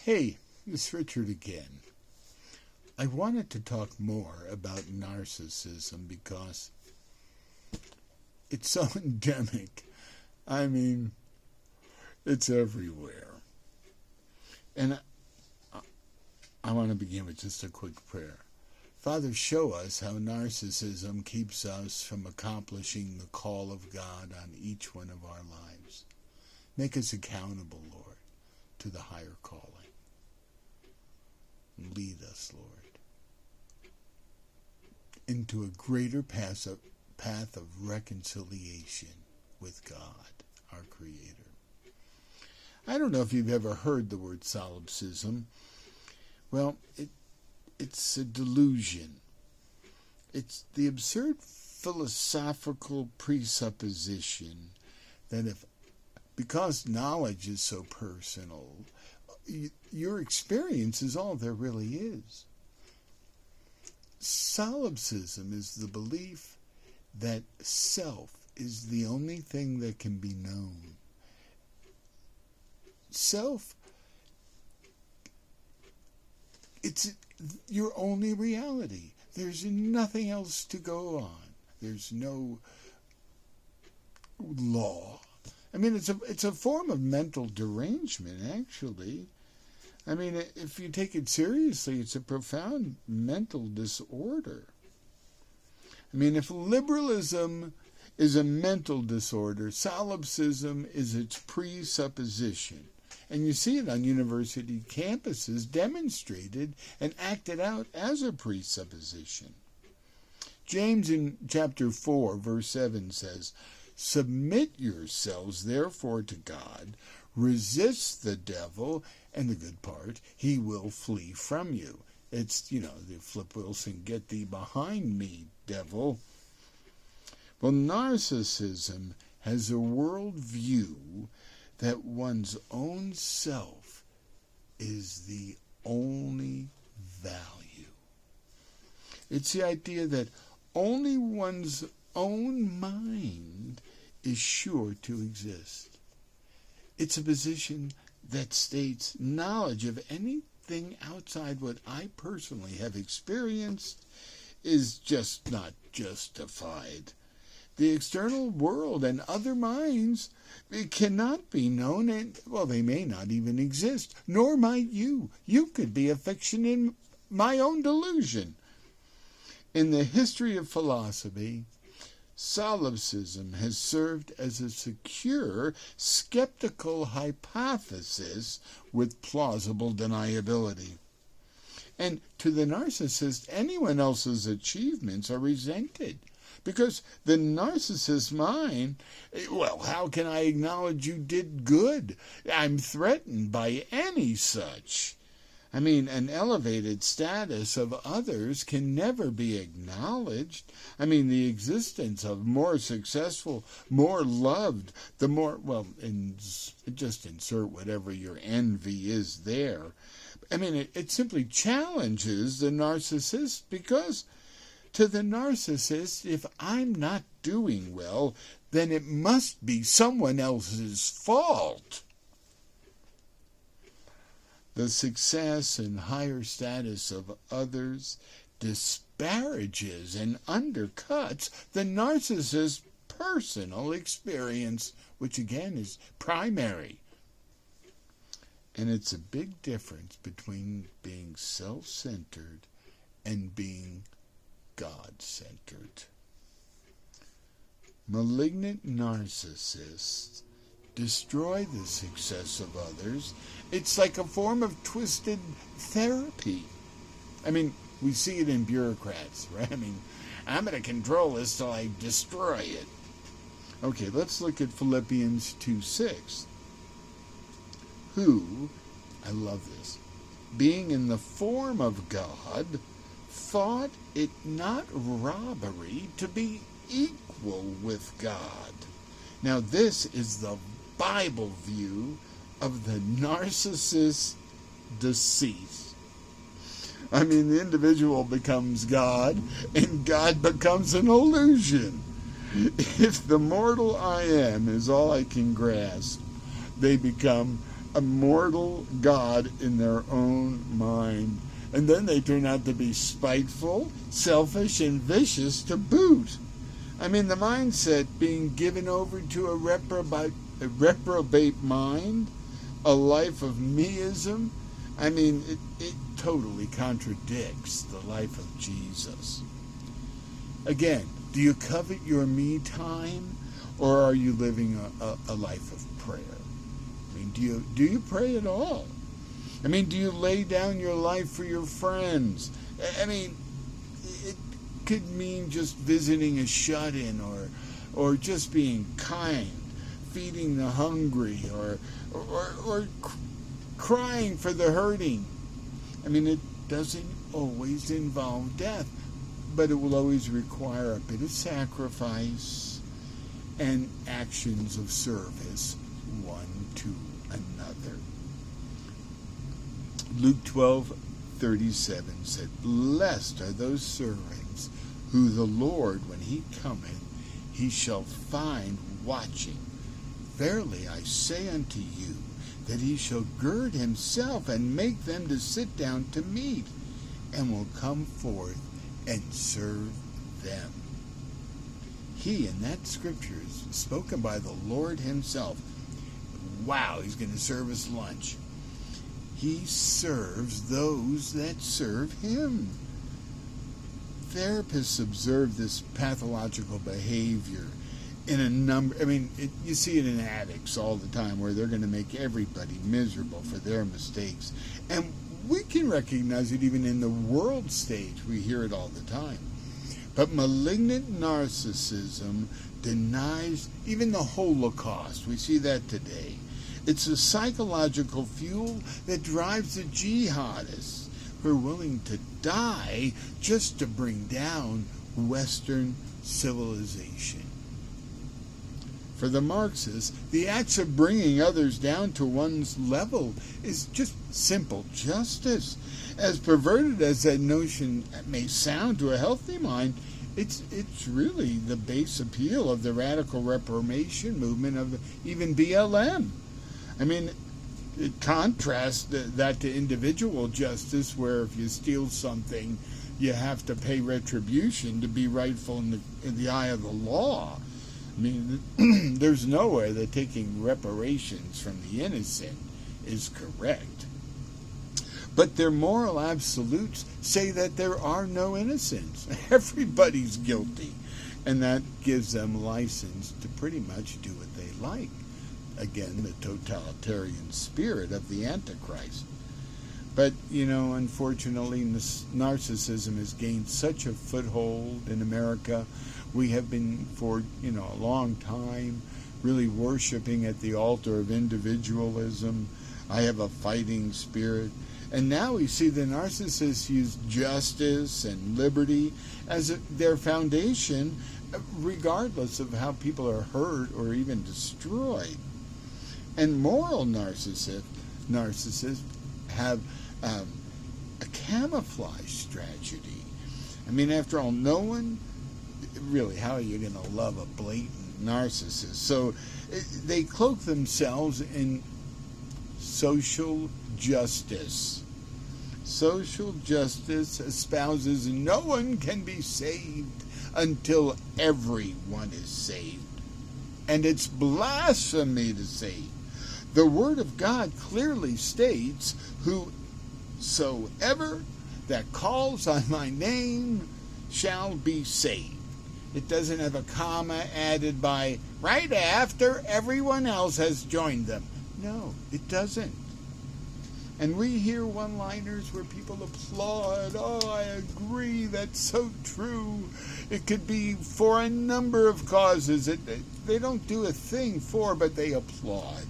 Hey, it's Richard again. I wanted to talk more about narcissism because it's so endemic. I mean, it's everywhere. And I want to begin with just a quick prayer. Father, show us how narcissism keeps us from accomplishing the call of God on each one of our lives. Make us accountable, Lord, to the higher calling. Lead us, Lord, into a greater path of reconciliation with God, our Creator. I don't know if you've ever heard the word solipsism. Well, it's a delusion. It's the absurd philosophical presupposition that because knowledge is so personal, your experience is all there really is. Solipsism is the belief that self is the only thing that can be known. Self, it's your only reality. There's nothing else to go on. There's no law. I mean, it's a form of mental derangement, actually. I mean, if you take it seriously, it's a profound mental disorder. I mean, if liberalism is a mental disorder, solipsism is its presupposition. And you see it on university campuses demonstrated and acted out as a presupposition. James in chapter 4, verse 7 says, "Submit yourselves therefore to God, resist the devil," and the good part, "he will flee from you." It's, the Flip Wilson, "Get thee behind me, devil." Well, narcissism has a worldview that one's own self is the only value. It's the idea that only one's own mind is sure to exist. It's a position that states knowledge of anything outside what I personally have experienced is just not justified. The external world and other minds, it cannot be known, and, they may not even exist, nor might you. You could be a fiction in my own delusion. In the history of philosophy, solipsism has served as a secure, skeptical hypothesis with plausible deniability. And to the narcissist, anyone else's achievements are resented. Because the narcissist's mind, how can I acknowledge you did good? I'm threatened by any such. I mean, an elevated status of others can never be acknowledged. I mean, the existence of more successful, more loved, the more, just insert whatever your envy is there. I mean, it simply challenges the narcissist because to the narcissist, if I'm not doing well, then it must be someone else's fault. The success and higher status of others disparages and undercuts the narcissist's personal experience, which again is primary. And it's a big difference between being self-centered and being God-centered. Malignant narcissists destroy the success of others. It's like a form of twisted therapy. I mean, we see it in bureaucrats, right? I mean, I'm going to control this till I destroy it. Okay, let's look at Philippians 2:6. Who, I love this, being in the form of God, thought it not robbery to be equal with God. Now, this is the Bible view of the narcissist's deceit. I mean, the individual becomes God, and God becomes an illusion. If the mortal I am is all I can grasp, they become a mortal God in their own mind. And then they turn out to be spiteful, selfish, and vicious to boot. I mean, the mindset being given over to a reprobate mind, a life of meism, I mean, it totally contradicts the life of Jesus. Again, do you covet your me time, or are you living a life of prayer? I mean, do you pray at all? I mean, do you lay down your life for your friends? I mean, it could mean just visiting a shut-in, or just being kind, feeding the hungry, or crying for the hurting. I mean, it doesn't always involve death, but it will always require a bit of sacrifice and actions of service one to another. Luke 12:37 said, "Blessed are those servants who the Lord, when he cometh, he shall find watching. Verily I say unto you, that he shall gird himself and make them to sit down to meat, and will come forth and serve them." He, in that scripture, is spoken by the Lord himself. Wow, he's going to serve us lunch. He serves those that serve him. Therapists observe this pathological behavior in a number, you see it in addicts all the time, where they're going to make everybody miserable for their mistakes. And we can recognize it even in the world stage. We hear it all the time. But malignant narcissism denies even the Holocaust. We see that today. It's a psychological fuel that drives the jihadists who are willing to die just to bring down Western civilization. For the Marxists, the acts of bringing others down to one's level is just simple justice. As perverted as that notion may sound to a healthy mind, it's really the base appeal of the radical Reformation movement of even BLM. I mean, it contrasts that to individual justice, where if you steal something, you have to pay retribution to be rightful in the eye of the law. I mean, there's no way that taking reparations from the innocent is correct. But their moral absolutes say that there are no innocents. Everybody's guilty. And that gives them license to pretty much do what they like. Again, the totalitarian spirit of the Antichrist. But, unfortunately, narcissism has gained such a foothold in America. We have been, for, a long time, really worshiping at the altar of individualism. I have a fighting spirit. And now we see the narcissists use justice and liberty as their foundation, regardless of how people are hurt or even destroyed. And moral narcissists have a camouflage strategy. I mean, after all, no one, really, how are you going to love a blatant narcissist? So they cloak themselves in social justice. Social justice espouses no one can be saved until everyone is saved. And it's blasphemy to say. The Word of God clearly states, "Whosoever that calls on my name shall be saved." It doesn't have a comma added by right after everyone else has joined them. No, it doesn't. And we hear one-liners where people applaud. "Oh, I agree, that's so true." It could be for a number of causes that they don't do a thing for, but they applaud.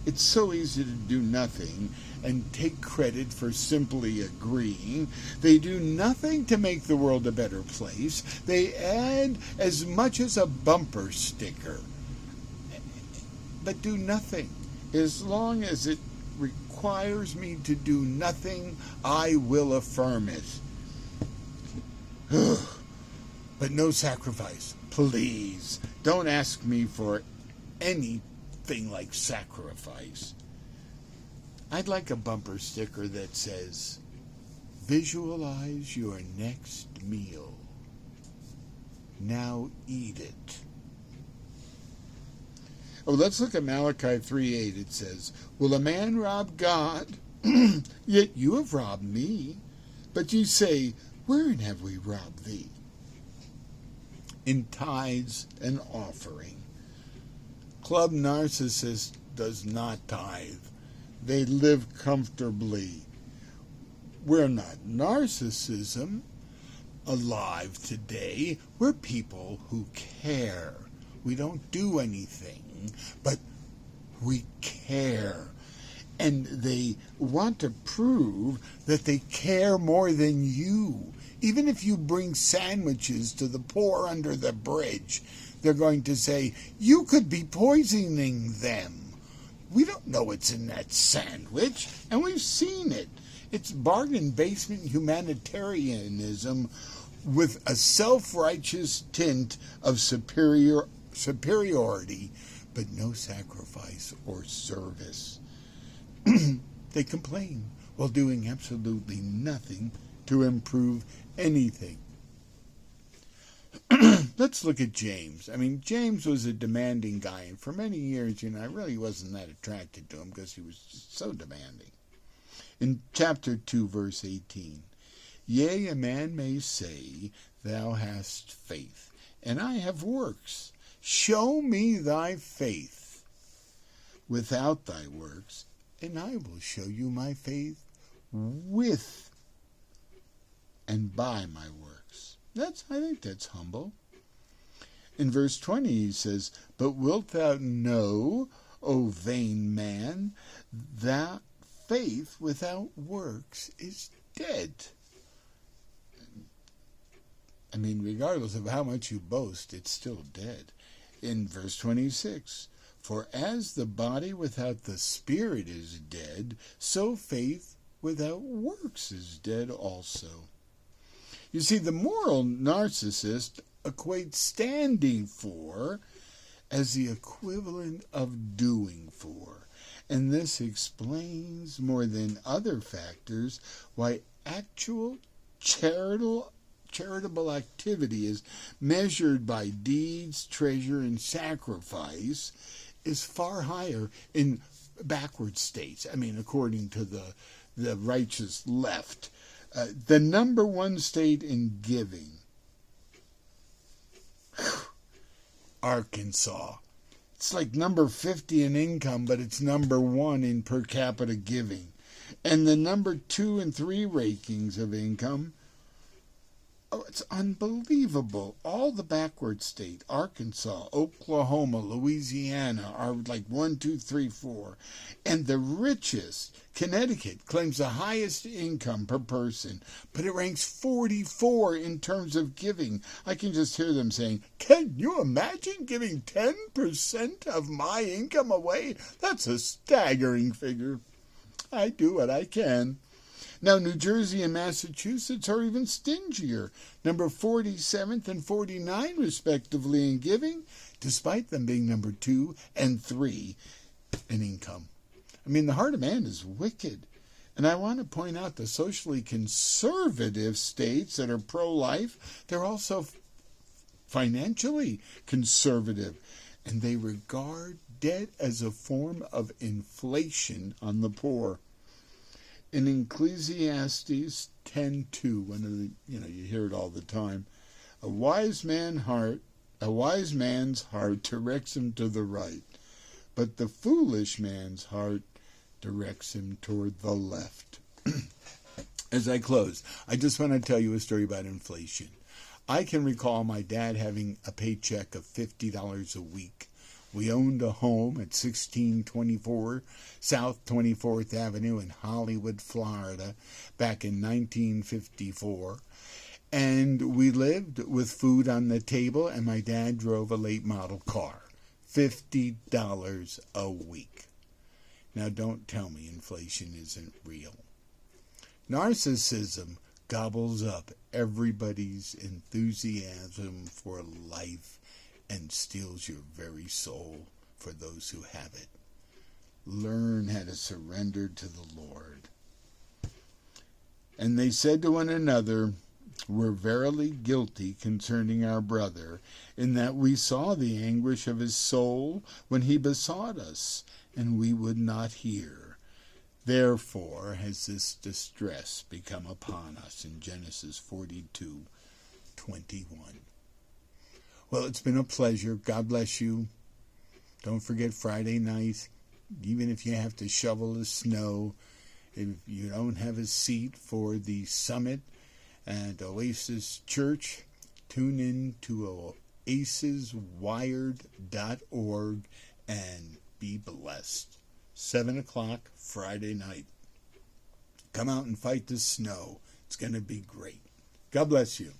It's so easy to do nothing and take credit for simply agreeing. They do nothing to make the world a better place. They add as much as a bumper sticker, but do nothing. As long as it requires me to do nothing, I will affirm it. But no sacrifice. Please, don't ask me for anything like sacrifice. I'd like a bumper sticker that says, "Visualize your next meal. Now eat it." Oh, let's look at Malachi 3:8. It says, "Will a man rob God? Yet you have robbed me. But you say, wherein have we robbed thee? In tithes and offering." Club Narcissist does not tithe. They live comfortably. We're not Narcissism alive today. We're people who care. We don't do anything, but we care. And they want to prove that they care more than you. Even if you bring sandwiches to the poor under the bridge, they're going to say, you could be poisoning them. We don't know what's in that sandwich, and we've seen it. It's bargain basement humanitarianism with a self-righteous tint of superiority, but no sacrifice or service. They complain while doing absolutely nothing to improve anything. Let's look at James. I mean, James was a demanding guy, and for many years, I really wasn't that attracted to him because he was just so demanding. In chapter 2, verse 18, "Yea, a man may say, thou hast faith, and I have works. Show me thy faith without thy works, and I will show you my faith with and by my works." I think that's humble. In verse 20 he says, "But wilt thou know, O vain man, that faith without works is dead." I mean, regardless of how much you boast, it's still dead. In verse 26, "For as the body without the spirit is dead, so faith without works is dead also." You see, the moral narcissist equates standing for as the equivalent of doing for. And this explains more than other factors why actual charitable activity is measured by deeds, treasure, and sacrifice is far higher in backward states. I mean, according to the righteous left. The number one state in giving, Arkansas. It's like number 50 in income, but it's number 1 in per capita giving. And the number 2 and 3 rankings of income, it's unbelievable. All the backward state, Arkansas, Oklahoma, Louisiana, are like 1, 2, 3, 4. And the richest, Connecticut, claims the highest income per person, but it ranks 44 in terms of giving. I can just hear them saying, "Can you imagine giving 10% of my income away? That's a staggering figure." I do what I can. Now, New Jersey and Massachusetts are even stingier, number 47th and 49 respectively in giving, despite them being number 2 and 3 in income. I mean, the heart of man is wicked. And I want to point out the socially conservative states that are pro-life, they're also financially conservative. And they regard debt as a form of inflation on the poor. In Ecclesiastes 10:2, one of the, you hear it all the time, a wise man's heart directs him to the right, but the foolish man's heart directs him toward the left. As I close, I just want to tell you a story about inflation. I can recall my dad having a paycheck of $50 a week. We owned a home at 1624 South 24th Avenue in Hollywood, Florida, back in 1954. And we lived with food on the table, and my dad drove a late model car. $50 a week. Now, don't tell me inflation isn't real. Narcissism gobbles up everybody's enthusiasm for life and steals your very soul for those who have it. learn how to surrender to the Lord. And they said to one another, we're verily guilty concerning our brother, in that we saw the anguish of his soul when he besought us, and we would not hear. Therefore has this distress become upon us, in Genesis 42:21. Well, it's been a pleasure. God bless you. Don't forget Friday night, even if you have to shovel the snow, if you don't have a seat for the summit at Oasis Church, tune in to oasiswired.org and be blessed. 7 o'clock Friday night. Come out and fight the snow. It's going to be great. God bless you.